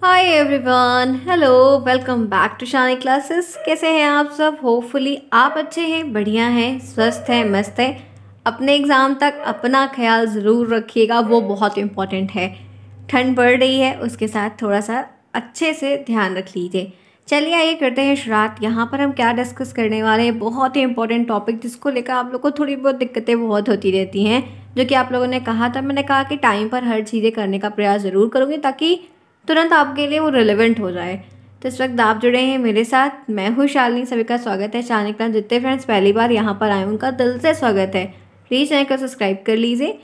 Hi everyone, hello, welcome back to Shani classes. कैसे हैं आप सब? होपफुली आप अच्छे हैं, बढ़िया हैं, स्वस्थ हैं, मस्त हैं। अपने एग्ज़ाम तक अपना ख्याल ज़रूर रखिएगा, वो बहुत इम्पोर्टेंट है। ठंड बढ़ रही है, उसके साथ थोड़ा सा अच्छे से ध्यान रख लीजिए। चलिए आइए करते हैं शुरुआत। यहाँ पर हम क्या डिस्कस करने वाले हैं, बहुत ही इंपॉर्टेंट टॉपिक जिसको लेकर आप लोग को थोड़ी बहुत दिक्कतें बहुत होती रहती हैं, जो कि आप लोगों ने कहा था। मैंने कहा कि टाइम पर हर चीज़ें करने का प्रयास ज़रूर करूँगी ताकि तुरंत आपके लिए वो रिलेवेंट हो जाए। तो इस वक्त आप जुड़े हैं मेरे साथ, मैं हूँ शालिनी। सभी का स्वागत है शानी क्लास। जितने फ्रेंड्स पहली बार यहाँ पर आए उनका दिल से स्वागत है। प्लीज़ चैनल को सब्सक्राइब कर लीजिए,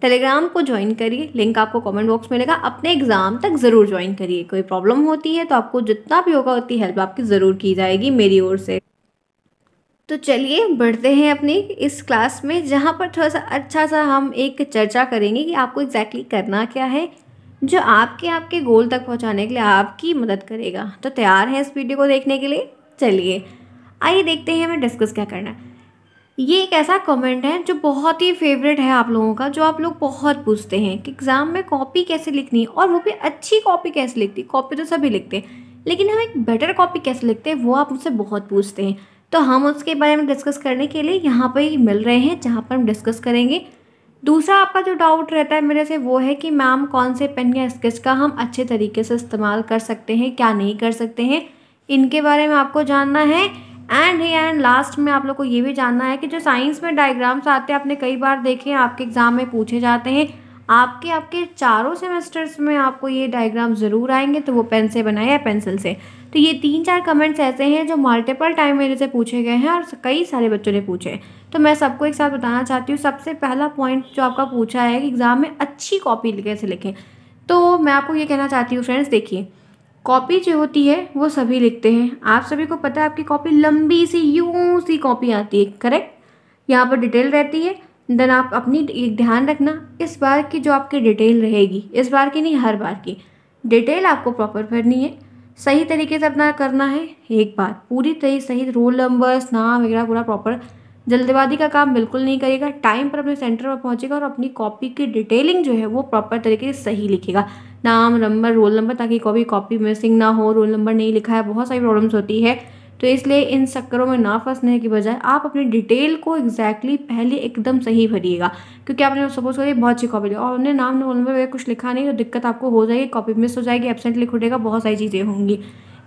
टेलीग्राम को ज्वाइन करिए, लिंक आपको कमेंट बॉक्स में मिलेगा। अपने एग्जाम तक ज़रूर ज्वाइन करिए। कोई प्रॉब्लम होती है तो आपको जितना भी होगा उतनी हेल्प आपकी ज़रूर की जाएगी मेरी ओर से। तो चलिए बढ़ते हैं अपनी इस क्लास में, जहाँ पर थोड़ा सा अच्छा सा हम एक चर्चा करेंगे कि आपको एग्जैक्टली करना क्या है जो आपके आपके गोल तक पहुँचाने के लिए आपकी मदद करेगा। तो तैयार हैं इस वीडियो को देखने के लिए? चलिए आइए देखते हैं हमें डिस्कस क्या करना है। ये एक ऐसा कमेंट है जो बहुत ही फेवरेट है आप लोगों का, जो आप लोग बहुत पूछते हैं कि एग्ज़ाम में कॉपी कैसे लिखनी है, और वो भी अच्छी कॉपी कैसे लिखती। कॉपी तो सभी लिखते हैं, लेकिन हम एक बेटर कॉपी कैसे लिखते हैं वो आप मुझसे बहुत पूछते हैं। तो हम उसके बारे में डिस्कस करने के लिए यहाँ पर ही मिल रहे हैं, जहाँ पर हम डिस्कस करेंगे। दूसरा आपका जो डाउट रहता है मेरे से वो है कि मैम कौन से पेन या स्केच का हम अच्छे तरीके से इस्तेमाल कर सकते हैं, क्या नहीं कर सकते हैं, इनके बारे में आपको जानना है। एंड लास्ट में आप लोग को ये भी जानना है कि जो साइंस में डायग्राम्स आते हैं, आपने कई बार देखे हैं, आपके एग्जाम में पूछे जाते हैं। आपके आपके चारों सेमेस्टर्स में आपको ये डायग्राम ज़रूर आएंगे, तो वो पेन से बनाए या पेंसिल से। तो ये 3-4 कमेंट्स ऐसे हैं जो मल्टीपल टाइम मेरे से पूछे गए हैं और कई सारे बच्चों ने पूछे हैं। तो मैं सबको एक साथ बताना चाहती हूँ। सबसे पहला पॉइंट जो आपका पूछा है कि एग्ज़ाम में अच्छी कॉपी कैसे लिखें, तो मैं आपको ये कहना चाहती हूँ फ्रेंड्स, देखिए कॉपी जो होती है वो सभी लिखते हैं। आप सभी को पता है आपकी कॉपी लंबी सी यूं सी कॉपी आती है, करेक्ट। यहाँ पर डिटेल रहती है। देन आप अपनी एक ध्यान रखना, इस बार की जो आपकी डिटेल रहेगी, इस बार की नहीं हर बार की डिटेल आपको प्रॉपर भरनी है, सही तरीके से अपना करना है। एक बात पूरी तरह सही, रोल नंबर्स, नाम वगैरह पूरा प्रॉपर। जल्दबाजी का काम बिल्कुल नहीं करेगा, टाइम पर अपने सेंटर पर पहुंचेगा और अपनी कॉपी की डिटेलिंग जो है वो प्रॉपर तरीके से सही लिखेगा। नाम, नंबर, रोल नंबर, ताकि कभी कॉपी मिसिंग ना हो, रोल नंबर नहीं लिखा है, बहुत सारी प्रॉब्लम्स होती है। तो इसलिए इन चक्करों में ना फंसने की बजाय आप अपनी डिटेल को एग्जैक्टली पहले एकदम सही भरिएगा। क्योंकि आपने सपोज करिए बहुत अच्छी कॉपी ली और उन्हें नाम, रोल नंबर वगैरह कुछ लिखा नहीं, तो दिक्कत आपको हो जाएगी, कॉपी मिस हो जाएगी, एब्सेंट लिख उठेगा, बहुत सारी चीज़ें होंगी।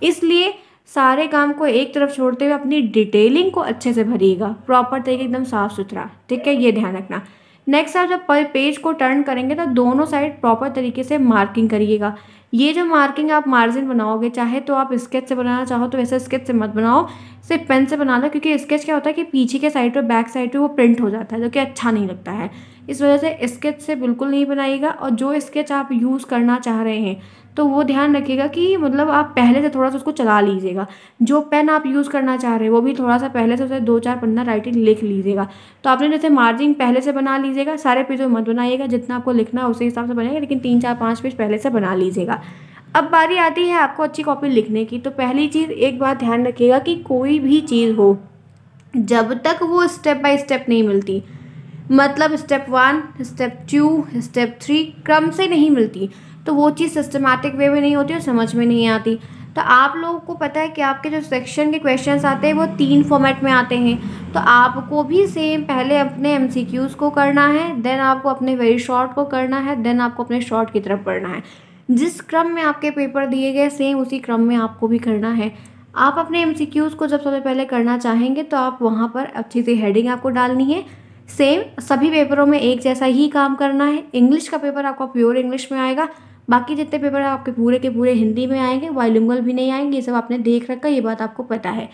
इसलिए सारे काम को एक तरफ छोड़ते हुए अपनी डिटेलिंग को अच्छे से भरिएगा, प्रॉपर तरीके एकदम साफ सुथरा, ठीक है, ये ध्यान रखना। नेक्स्ट आप जब पेज को टर्न करेंगे तो दोनों साइड प्रॉपर तरीके से मार्किंग करिएगा। ये जो मार्किंग आप मार्जिन बनाओगे, चाहे तो आप स्केच से बनाना चाहो तो वैसे स्केच से मत बनाओ, सिर्फ पेन से बना लो। क्योंकि स्केच क्या होता है कि पीछे के साइड पर, बैक साइड पर वो प्रिंट हो जाता है, जो कि अच्छा नहीं लगता है। इस वजह से स्केच से बिल्कुल नहीं बनाइएगा। और जो स्केच आप यूज़ करना चाह रहे हैं तो वो ध्यान रखिएगा कि मतलब आप पहले से थोड़ा सा उसको चला लीजिएगा। जो पेन आप यूज़ करना चाह रहे हैं वो भी थोड़ा सा पहले से उसे 2-4 पन्ना राइटिंग लिख लीजिएगा। तो आपने जैसे मार्जिन पहले से बना लीजिएगा, सारे पेज में मत बनाइएगा, जितना आपको लिखना है उसी हिसाब से बनाइएगा, लेकिन 3-4-5 पेज पहले से बना लीजिएगा। अब बारी आती है आपको अच्छी कॉपी लिखने की। तो पहली चीज़, एक बात ध्यान रखिएगा कि कोई भी चीज़ हो, जब तक वो स्टेप बाय स्टेप नहीं मिलती, मतलब स्टेप 1, स्टेप 2, स्टेप 3 क्रम से नहीं मिलती, तो वो चीज़ सिस्टमैटिक वे में नहीं होती और समझ में नहीं आती। तो आप लोगों को पता है कि आपके जो सेक्शन के क्वेश्चंस आते हैं वो 3 फॉर्मेट में आते हैं। तो आपको भी सेम पहले अपने एमसीक्यूज़ को करना है, देन आपको अपने वेरी शॉर्ट को करना है, देन आपको अपने शॉर्ट की तरफ पढ़ना है। जिस क्रम में आपके पेपर दिए गए सेम उसी क्रम में आपको भी करना है। आप अपने एमसीक्यूज़ को जब सबसे पहले करना चाहेंगे तो आप वहाँ पर अच्छी सी हेडिंग आपको डालनी है। सेम सभी पेपरों में एक जैसा ही काम करना है। इंग्लिश का पेपर आपका प्योर इंग्लिश में आएगा, बाकी जितने पेपर आपके पूरे के पूरे हिंदी में आएंगे, बाइलिंगुअल भी नहीं आएंगे। ये सब आपने देख रखा है, ये बात आपको पता है।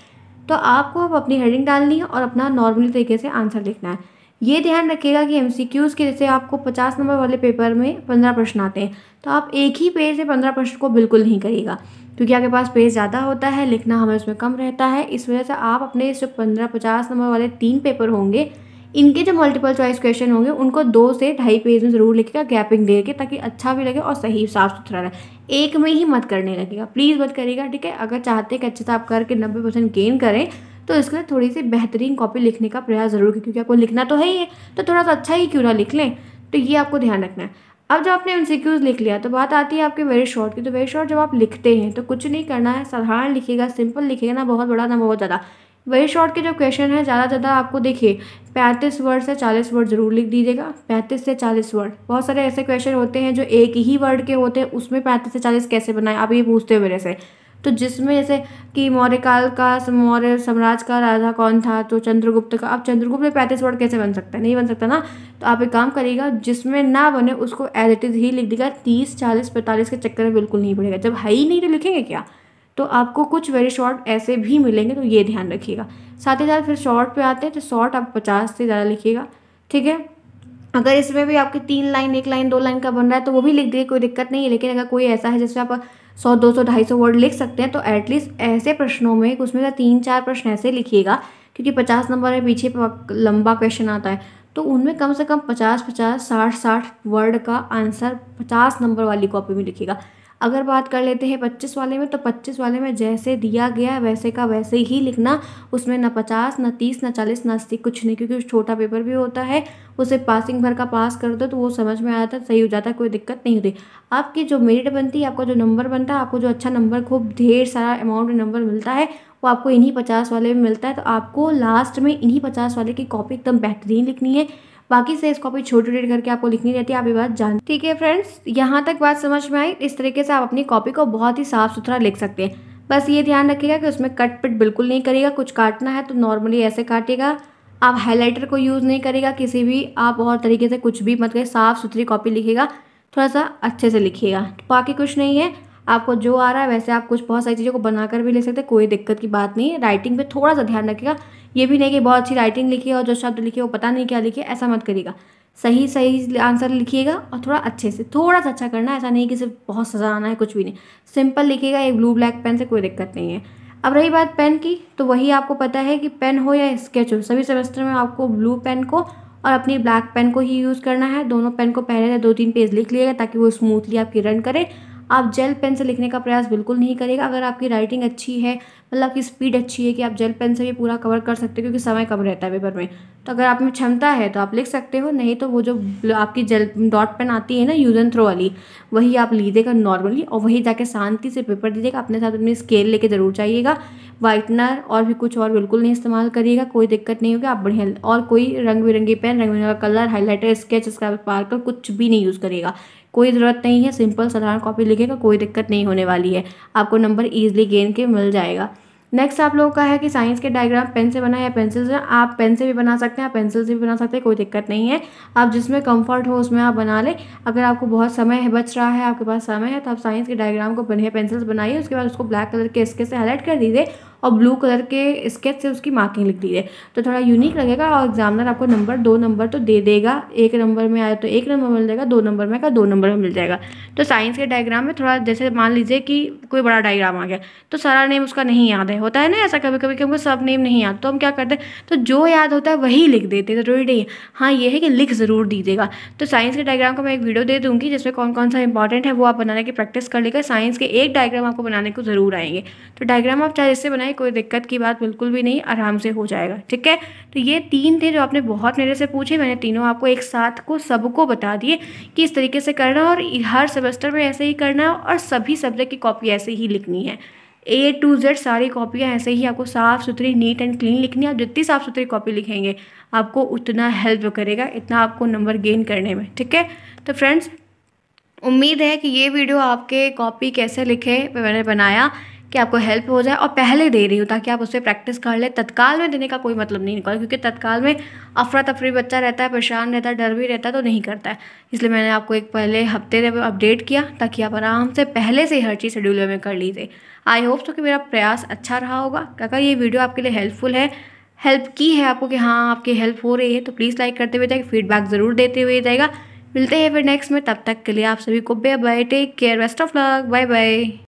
तो आपको अब अपनी हेडिंग डालनी है और अपना नॉर्मली तरीके से आंसर लिखना है। ये ध्यान रखिएगा कि एमसीक्यूज़ के जैसे आपको 50 नंबर वाले पेपर में 15 प्रश्न आते हैं, तो आप एक ही पेज से 15 प्रश्न को बिल्कुल नहीं करिएगा, क्योंकि आपके पास पेज ज़्यादा होता है, लिखना हमें उसमें कम रहता है। इस वजह से आप अपने जो 15-50 नंबर वाले 3 पेपर होंगे, इनके जो मल्टीपल चॉइस क्वेश्चन होंगे उनको 2 से ढाई पेज में ज़रूर लिखिएगा, गैपिंग दे के, ताकि अच्छा भी लगे और सही साफ सुथरा रहे। एक में ही मत करने लगेगा, प्लीज़ मत करिएगा, ठीक है। अगर चाहते हैं कि अच्छे से आप करके 90% गेन करें तो इसके लिए थोड़ी सी बेहतरीन कॉपी लिखने का प्रयास ज़रूर करें, क्योंकि आपको लिखना तो है ही है, तो थोड़ा सा अच्छा ही क्यों ना लिख लें। तो ये आपको ध्यान रखना है। अब जब आपने एमसीक्यूज लिख लिया तो बात आती है आपके वेरी शॉर्ट की। तो वेरी शॉर्ट जब आप लिखते हैं तो कुछ नहीं करना है, साधारण लिखिएगा, सिंपल लिखिएगा, ना बहुत बड़ा ना बहुत ज़्यादा। वेरी शॉर्ट के जो क्वेश्चन है ज़्यादा ज़्यादा आपको देखिए 35 वर्ड से 40 वर्ड जरूर लिख दीजिएगा। 35 से 40 वर्ड। बहुत सारे ऐसे क्वेश्चन होते हैं जो एक ही वर्ड के होते हैं, उसमें 35 से 40 कैसे बनाए आप ये पूछते हो मेरे से। तो जिसमें जैसे कि मौर्य काल का मौर्य साम्राज्य का राजा कौन था, तो चंद्रगुप्त का। अब चंद्रगुप्त में 35 वर्ड कैसे बन सकता है, नहीं बन सकता ना। तो आप एक काम करिएगा, जिसमें ना बने उसको एज इट इज़ ही लिख दीजिएगा। 30 40 45 के चक्कर में बिल्कुल नहीं पड़ेगा। जब है ही नहीं तो लिखेंगे क्या। तो आपको कुछ वेरी शॉर्ट ऐसे भी मिलेंगे, तो ये ध्यान रखिएगा। साथ ही साथ फिर शॉर्ट पे आते हैं तो शॉर्ट आप 50 से ज़्यादा लिखिएगा, ठीक है। अगर इसमें भी आपकी 3 लाइन 1 लाइन 2 लाइन का बन रहा है तो वो भी लिख दिए, कोई दिक्कत नहीं है। लेकिन अगर कोई ऐसा है जिसमें आप 100 200 250 वर्ड लिख सकते हैं तो एटलीस्ट ऐसे प्रश्नों में उसमें से 3-4 प्रश्न ऐसे लिखिएगा, क्योंकि 50 नंबर में पीछे लंबा क्वेश्चन आता है। तो उनमें कम से कम 50-50 60-60 वर्ड का आंसर 50 नंबर वाली कॉपी में लिखिएगा। अगर बात कर लेते हैं 25 वाले में, तो 25 वाले में जैसे दिया गया वैसे का वैसे ही लिखना। उसमें ना 50 ना 30 ना 40 ना 80 कुछ नहीं, क्योंकि छोटा पेपर भी होता है। उसे पासिंग भर का पास कर दो तो वो समझ में आ जाता है, सही हो जाता है, कोई दिक्कत नहीं होती। आपकी जो मेरिट बनती है, आपका जो नंबर बनता है, आपको जो अच्छा नंबर खूब ढेर सारा अमाउंट में नंबर मिलता है, वो आपको इन्हीं 50 वाले में मिलता है। तो आपको लास्ट में इन्हीं 50 वाले की कॉपी एकदम बेहतरीन लिखनी है। बाकी से इस कॉपी छोटी छोटी करके आपको लिखनी रहती है, आप ये बात जान, ठीक है फ्रेंड्स। यहाँ तक बात समझ में आई। इस तरीके से आप अपनी कॉपी को बहुत ही साफ सुथरा लिख सकते हैं। बस ये ध्यान रखिएगा कि उसमें कट पिट बिल्कुल नहीं करिएगा। कुछ काटना है तो नॉर्मली ऐसे काटिएगा। आप हाईलाइटर को यूज़ नहीं करिएगा किसी भी, आप और तरीके से कुछ भी मत करिए, साफ सुथरी कॉपी लिखिएगा, थोड़ा सा अच्छे से लिखिएगा। बाकी कुछ नहीं है, आपको जो आ रहा है वैसे आप कुछ बहुत सारी चीज़ों को बनाकर भी ले सकते हैं, कोई दिक्कत की बात नहीं है। राइटिंग पे थोड़ा सा ध्यान रखिएगा। ये भी नहीं कि बहुत अच्छी राइटिंग लिखिए और जो शब्द लिखिए वो पता नहीं क्या लिखिए, ऐसा मत करिएगा। सही सही आंसर लिखिएगा और थोड़ा अच्छे से, थोड़ा सा अच्छा करना है। ऐसा नहीं कि सिर्फ बहुत सजाना है, कुछ भी नहीं। सिंपल लिखिएगा एक ब्लू ब्लैक पेन से, कोई दिक्कत नहीं है। अब रही बात पेन की, तो वही आपको पता है कि पेन हो या स्केच हो, सभी सेमेस्टर में आपको ब्लू पेन को और अपनी ब्लैक पेन को ही यूज़ करना है। दोनों पेन को पहले से 2-3 पेज लिख लिएगा ताकि वो स्मूथली आपकी रन करे। आप जेल पेन से लिखने का प्रयास बिल्कुल नहीं करिएगा। अगर आपकी राइटिंग अच्छी है, मतलब आपकी स्पीड अच्छी है कि आप जेल पेन से भी पूरा कवर कर सकते हो, क्योंकि समय कम रहता है पेपर में, तो अगर आप में क्षमता है तो आप लिख सकते हो। नहीं तो वो जो आपकी जेल डॉट पेन आती है ना, यूज एंड थ्रो वाली, वही आप लीजिएगा नॉर्मली और वही जाके शांति से पेपर दीजिएगा। अपने साथ अपनी स्केल लेके ज़रूर जाइएगा। वाइटनर और भी कुछ और बिल्कुल नहीं इस्तेमाल करिएगा, कोई दिक्कत नहीं होगी। आप बढ़िया, और कोई रंग बिरंगी पेन, रंग बिरंगा कलर, हाईलाइटर, स्केच, स्पार्कल कुछ भी नहीं यूज़ करिएगा, कोई ज़रूरत नहीं है। सिंपल साधारण कॉपी लिखेगा, कोई दिक्कत नहीं होने वाली है, आपको नंबर ईजिली गेन के मिल जाएगा। नेक्स्ट आप लोगों का है कि साइंस के डायग्राम पेन से बनाए या पेंसिल से। आप पेन से भी बना सकते हैं, आप पेंसिल से भी बना सकते हैं, कोई दिक्कत नहीं है। आप जिसमें कंफर्ट हो उसमें आप बना लें। अगर आपको बहुत समय है, बच रहा है, आपके पास समय है, तो आप साइंस के डायग्राम को बढ़िया पेंसिल से बनाइए। उसके बाद उसको ब्लैक कलर के स्केच से हाईलाइट कर दीजिए और ब्लू कलर के स्केच से उसकी मार्किंग लिख दीजिए, तो थोड़ा यूनिक लगेगा और एग्जामिनर आपको नंबर 2 नंबर तो दे देगा। 1 नंबर में आया तो 1 नंबर मिल जाएगा, 2 नंबर में का 2 नंबर में मिल जाएगा। तो साइंस के डायग्राम में थोड़ा, जैसे मान लीजिए कि कोई बड़ा डायग्राम आ गया तो सारा नेम उसका नहीं याद है, होता है ना ऐसा कभी कभी कि हमको सब नेम नहीं याद, तो हम क्या करते हैं, तो जो याद होता है वही लिख देते हैं, जरूरी नहीं है। हाँ ये है कि लिख ज़रूर दीजिएगा। तो साइंस के डायग्राम का मैं एक वीडियो दे दूँगी जिसमें कौन कौन सा इंपॉर्टेंट है वो आप बनाने की प्रैक्टिस कर लेकर साइंस के एक डायग्राम आपको बनाने को ज़रूर आएंगे। तो डायग्राम आप चाहे इससे बनाए, कोई दिक्कत की बात बिल्कुल भी नहीं, आराम से हो जाएगा, ठीक है। तो ये 3 थे जो आपने बहुत मेरे से पूछे, मैंने तीनों आपको एक साथ को सबको बता दिए कि इस तरीके से करना और हर सेमेस्टर में ऐसे ही करना और सभी सब्जेक्ट की कॉपी ऐसे ही लिखनी है। A to Z सारी कॉपियाँ ऐसे ही आपको साफ़ सुथरी नीट एंड क्लीन लिखनी है। आप जितनी साफ़ सुथरी कॉपी लिखेंगे आपको उतना हेल्प करेगा, इतना आपको नंबर गेन करने में, ठीक है। तो फ्रेंड्स, उम्मीद है कि ये वीडियो आपके कॉपी कैसे लिखे मैंने बनाया कि आपको हेल्प हो जाए, और पहले दे रही हूँ ताकि आप उससे प्रैक्टिस कर ले। तत्काल में देने का कोई मतलब नहीं निकला, क्योंकि तत्काल में अफरा तफरी बच्चा रहता है, परेशान रहता है, डर भी रहता है, तो नहीं करता है। इसलिए मैंने आपको एक पहले हफ्ते में अपडेट किया ताकि आप आराम से पहले से हर चीज़ शेड्यूल में कर लीजिए। आई होप तो कि मेरा प्रयास अच्छा रहा होगा। अगर ये वीडियो आपके लिए हेल्पफुल है, हेल्प की है आपको कि हाँ आपकी हेल्प हो रही है, तो प्लीज़ लाइक करते हुए जाएगा, फीडबैक ज़रूर देते हुए जाएगा। मिलते हैं फिर नेक्स्ट में, तब तक के लिए आप सभी को bye bye, take care, best of luck, bye bye.